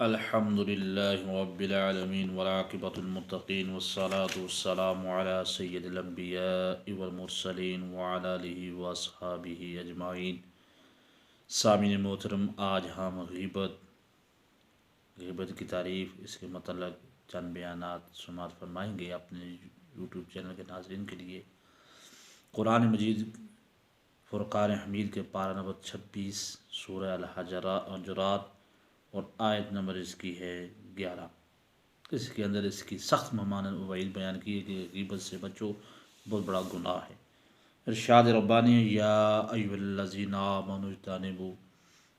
الحمد لله رب العالمين والعاقبة المتقين والصلاة والسلام على سيد الأنبياء والمرسلين وعلى آله وأصحابه أجمعين۔ سامعین محترم، آج ہم غیبت کی تعریف، اس کے متعلق چند بیانات سماعت فرمائیں گے اپنے یوٹیوب چینل کے ناظرین کے لیے۔ قرآن مجید فرقان حمید کے پارہ نمبر 26 سورہ الحجرات اور آیت نمبر اس کی ہے 11۔ اس کے اندر اس کی سخت ممانعت و وعید بیان کی ہے کہ غیبت سے بچو، بہت بڑا گناہ ہے۔ ارشاد ربانی: یا ایھا الذین آمنوا اجتنبوا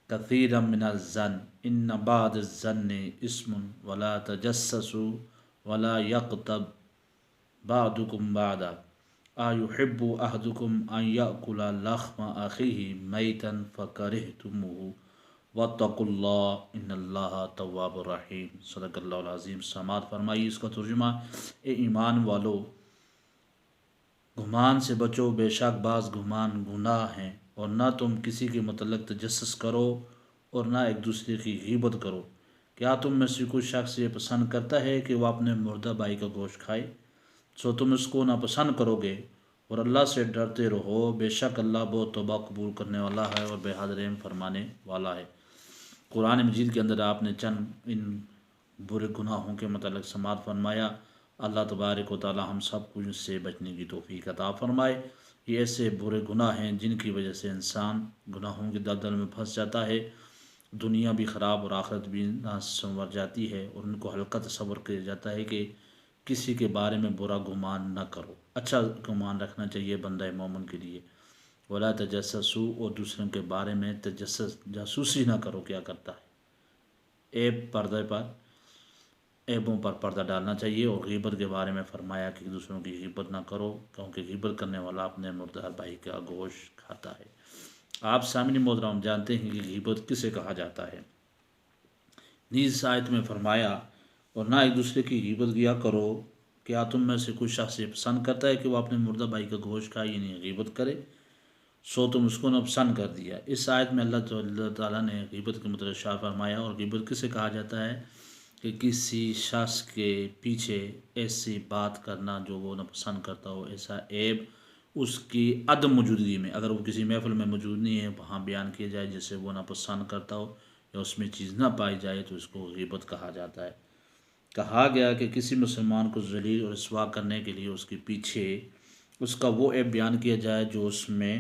کثیرا من الظن ان بعض الظن اسم ولا تجسسوا ولا یغتب بعضکم بعضا ایحب احدکم ان یأکل لحم اخیہ میتا فکرہتموہ واتقوا اللہ ان اللہ تواب الرحیم۔ صدق اللہ العظیم۔ سماعت فرمائی اس کا ترجمہ: اے ایمان والو، گمان سے بچو، بے شک بعض گمان گناہ ہیں، اور نہ تم کسی کے متعلق تجسس کرو اور نہ ایک دوسرے کی غیبت کرو۔ کیا تم میں سے کوئی شخص یہ پسند کرتا ہے کہ وہ اپنے مردہ بھائی کا گوشت کھائے؟ سو تم اس کو ناپسند کرو گے، اور اللہ سے ڈرتے رہو، بے شک اللہ بہت توبہ قبول کرنے والا ہے اور بے حد رحم فرمانے والا ہے۔ قرآن مجید کے اندر آپ نے چند ان برے گناہوں کے متعلق سماعت فرمایا۔ اللہ تبارک و تعالی ہم سب کو اس سے بچنے کی توفیق عطا فرمائے۔ یہ ایسے برے گناہ ہیں جن کی وجہ سے انسان گناہوں کے دلدل میں پھنس جاتا ہے، دنیا بھی خراب اور آخرت بھی نہ سنور جاتی ہے، اور ان کو ہلکا تصور کیا جاتا ہے کہ کسی کے بارے میں برا گمان نہ کرو، اچھا گمان رکھنا چاہیے بندہ مومن کے لیے۔ ولا تجسسوا، اور دوسروں کے بارے میں تجسس، جاسوسی نہ کرو۔ کیا کرتا ہے؟ عیبوں پر پردہ ڈالنا چاہیے۔ اور غیبت کے بارے میں فرمایا کہ دوسروں کی غیبت نہ کرو، کیونکہ غیبت کرنے والا اپنے مردار بھائی کا گوشت کھاتا ہے۔ آپ سامعین محترم جانتے ہیں کہ غیبت کسے کہا جاتا ہے۔ نیز آیت میں فرمایا: اور نہ ایک دوسرے کی غیبت کیا کرو۔ کیا تم میں سے کوئی شخص یہ پسند کرتا ہے کہ وہ اپنے مردہ بھائی کا گوشت کھائے، یعنی غیبت کرے؟ سو تم اس کو ناپسند کر دیا۔ اس آیت میں اللہ تعالیٰ نے غیبت کے متعلق ارشاد فرمایا۔ اور غیبت کسے کہا جاتا ہے؟ کہ کسی شخص کے پیچھے ایسی بات کرنا جو وہ ناپسند کرتا ہو، ایسا عیب اس کی عدم موجودگی میں، اگر وہ کسی محفل میں موجود نہیں ہے، وہاں بیان کیا جائے جسے وہ ناپسند کرتا ہو، یا اس میں چیز نہ پائی جائے، تو اس کو غیبت کہا جاتا ہے۔ کہا گیا کہ کسی مسلمان کو ذلیل اور رسوا کرنے کے لیے اس کے پیچھے اس کا وہ عیب بیان کیا جائے جو اس میں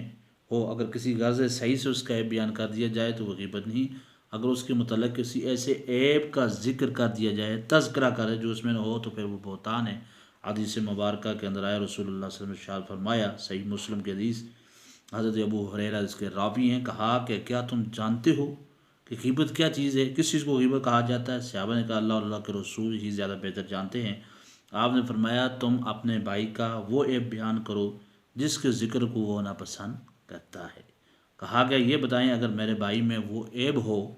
ہو۔ اگر کسی غرض صحیح سے اس کا عیب بیان کر دیا جائے تو وہ غیبت نہیں۔ اگر اس کے متعلق کسی ایسے عیب کا ذکر کر دیا جائے، تذکرہ کرے جو اس میں نہ ہو، تو پھر وہ بہتان ہے۔ حدیث مبارکہ کے اندر آیا، رسول اللہ صلی اللہ علیہ وسلم نے ارشاد فرمایا، صحیح مسلم کی حدیث، حضرت ابو ہریرہ اس کے راوی ہیں، کہا کہ کیا تم جانتے ہو کہ غیبت کیا چیز ہے؟ کس چیز کو غیبت کہا جاتا ہے؟ صحابہ نے کہا اللہ اور اللہ کے رسول ہی زیادہ بہتر جانتے ہیں۔ آپ نے فرمایا، تم اپنے بھائی کا وہ عیب بیان کرو جس کے ذکر کو وہ ناپسند کرتا ہے۔ کہا گیا یہ بتائیں، اگر میرے بھائی میں وہ عیب ہو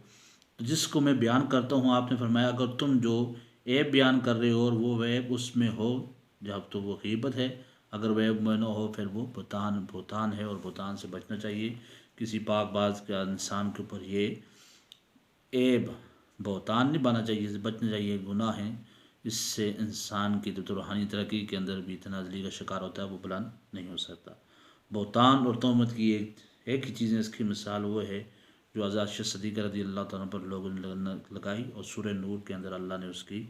جس کو میں بیان کرتا ہوں، آپ نے فرمایا اگر تم جو عیب بیان کر رہے ہو اور وہ عیب اس میں ہو جب تو وہ غیبت ہے، اگر وہ عیب میں نہ ہو پھر وہ بہتان ہے، اور بہتان سے بچنا چاہیے۔ کسی پاک باز کا انسان کے اوپر یہ عیب بہتان نہیں بننا چاہیے، اسے بچنا چاہیے، گناہ ہیں۔ اس سے انسان کی تو روحانی ترقی کے اندر بھی تنازلی کا شکار ہوتا ہے، وہ بلند نہیں ہو سکتا۔ بہتان اور تہمت کی ایک ہی چیزیں، اس کی مثال وہ ہے جو حضرت صدیقہ رضی اللہ تعالیٰ پر لوگوں نے لگائی، اور سورہ نور کے اندر اللہ نے اس کی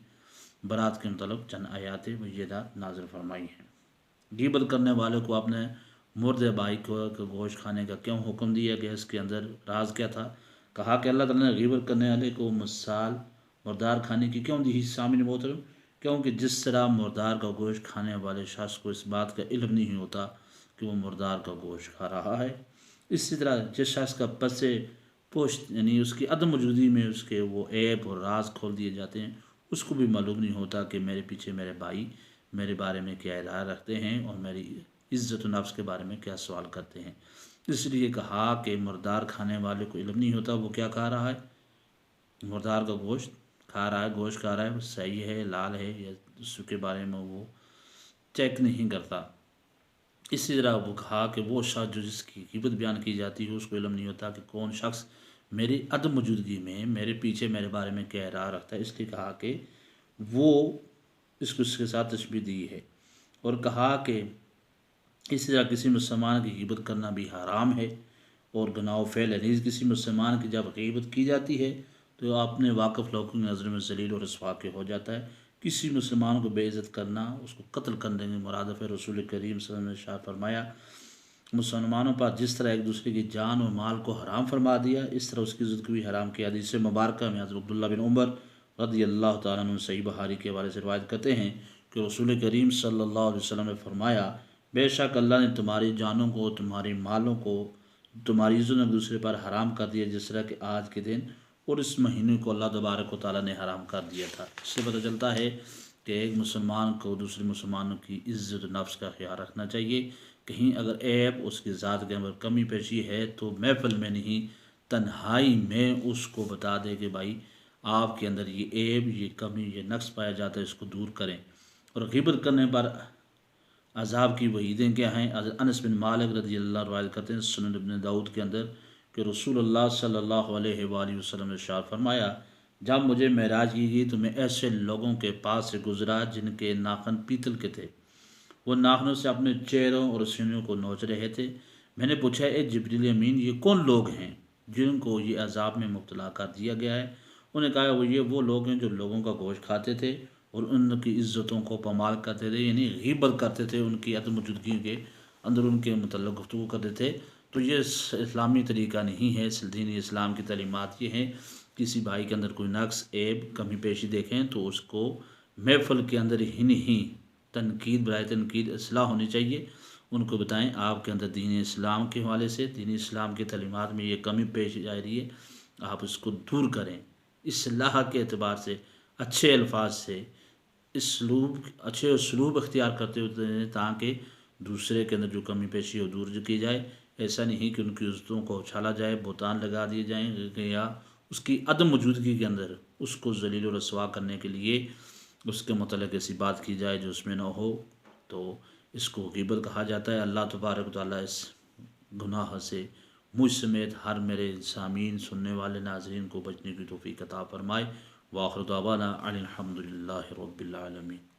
برات کے متعلق چند آیات مجیدات نازل فرمائی ہیں۔ غیبت کرنے والے کو اپنے مردہ بھائی کو گوشت کھانے کا کیوں حکم دیا گیا؟ اس کے اندر راز کیا تھا؟ کہا کہ اللہ تعالیٰ نے غیبت کرنے والے کو مثال مردار کھانے کی کیوں دی؟ سامعین محترم، کیونکہ جس طرح مردار کا گوشت کھانے والے شخص کو اس بات کا علم نہیں ہوتا کہ وہ مردار کا گوشت کھا رہا ہے، اسی طرح جس شخص کا پسے پوشت یعنی اس کی عدم موجودگی میں اس کے وہ عیب اور راز کھول دیے جاتے ہیں، اس کو بھی معلوم نہیں ہوتا کہ میرے پیچھے میرے بھائی میرے بارے میں کیا ارادہ رکھتے ہیں اور میری عزت و نفس کے بارے میں کیا سوال کرتے ہیں۔ اس لیے کہا کہ مردار کھانے والے کو علم نہیں ہوتا وہ کیا کھا رہا ہے، مردار کا گوشت کھا رہا ہے، گوشت کھا رہا ہے، وہ صحیح ہے، لال ہے، یا اس کے بارے میں وہ چیک نہیں کرتا۔ اسی طرح وہ کہا کہ وہ شخص جو جس کی غیبت بیان کی جاتی ہے اس کو علم نہیں ہوتا کہ کون شخص میری عدم موجودگی میں میرے پیچھے میرے بارے میں کیا راہ رکھتا ہے، اس لیے کہا کہ وہ اس کو اس کے ساتھ تشبیہ دی ہے، اور کہا کہ اسی طرح کسی مسلمان کی غیبت کرنا بھی حرام ہے اور گناہ و فعل ہے۔ کسی مسلمان کی جب غیبت کی جاتی ہے تو اپنے واقف لوگوں کی نظر میں ذلیل اور رسوا کے ہو جاتا ہے۔ کسی مسلمان کو بے عزت کرنا، اس کو قتل کرنے کی مرادف ہے۔ رسول کریم صلی اللہ علیہ وسلم نے ارشاد فرمایا، مسلمانوں پر جس طرح ایک دوسرے کی جان و مال کو حرام فرما دیا، اس طرح اس کی عزت کو بھی حرام کیا۔ حدیث مبارکہ میں حضرت عبداللہ بن عمر رضی اللہ تعالیٰ عنہ صحیح بخاری کے حوالے سے روایت کرتے ہیں کہ رسول کریم صلی اللہ علیہ وسلم نے فرمایا، بے شک اللہ نے تمہاری جانوں کو، تمہاری مالوں کو، تمہاری عزت ایک دوسرے پر حرام کر دیا، جس طرح کہ آج کے دن اور اس مہینے کو اللہ تبارک و تعالیٰ نے حرام کر دیا تھا۔ اس سے پتہ چلتا ہے کہ ایک مسلمان کو دوسرے مسلمانوں کی عزت و نفس کا خیال رکھنا چاہیے۔ کہیں اگر عیب اس کی ذات کے اندر کمی پیشی ہے تو محفل میں نہیں، تنہائی میں اس کو بتا دے کہ بھائی آپ کے اندر یہ عیب، یہ کمی، یہ نقص پایا جاتا ہے، اس کو دور کریں۔ اور غیبت کرنے پر عذاب کی وعیدیں کیا ہیں؟ انس بن مالک رضی اللہ عنہ روایت کرتے ہیں سنن ابن داؤد کے اندر کہ رسول اللہ صلی اللہ علیہ وآلہ وسلم نے ارشاد فرمایا، جب مجھے معراج کی گئی تو میں ایسے لوگوں کے پاس سے گزرا جن کے ناخن پیتل کے تھے، وہ ناخنوں سے اپنے چہروں اور سینوں کو نوچ رہے تھے۔ میں نے پوچھا، اے جبریل امین، یہ کون لوگ ہیں جن کو یہ عذاب میں مبتلا کر دیا گیا ہے؟ انہوں نے کہا، وہ لوگ ہیں جو لوگوں کا گوشت کھاتے تھے اور ان کی عزتوں کو پامال کرتے تھے، یعنی غیبت کرتے تھے، ان کی عدم موجودگی کے اندر ان کے متعلق گفتگو کرتے تھے۔ تو یہ اسلامی طریقہ نہیں ہے۔ دین اسلام کی تعلیمات یہ ہیں، کسی بھائی کے اندر کوئی نقص، عیب، کمی پیشی دیکھیں تو اس کو محفل کے اندر ہی نہیں، تنقید برائے تنقید اصلاح ہونی چاہیے، ان کو بتائیں آپ کے اندر دین اسلام کے حوالے سے، دین اسلام کی تعلیمات میں یہ کمی پیش جا رہی ہے، آپ اس کو دور کریں۔ اصلاح کے اعتبار سے اچھے الفاظ سے اچھے اسلوب اختیار کرتے ہوتے ہیں تاکہ دوسرے کے اندر جو کمی پیشی ہو دور کی جائے۔ ایسا نہیں کہ ان کی عزتوں کو اچھالا جائے، بہتان لگا دیے جائیں، یا اس کی عدم موجودگی کے اندر اس کو ذلیل و رسوا کرنے کے لیے اس کے متعلق ایسی بات کی جائے جو اس میں نہ ہو، تو اس کو غیبت کہا جاتا ہے۔ اللہ تبارک و تعالیٰ اس گناہ سے مجھ سمیت ہر میرے سامعین، سننے والے ناظرین کو بچنے کی توفیق عطا فرمائے۔ وآخر دعوانا ان الحمد للہ رب العالمین۔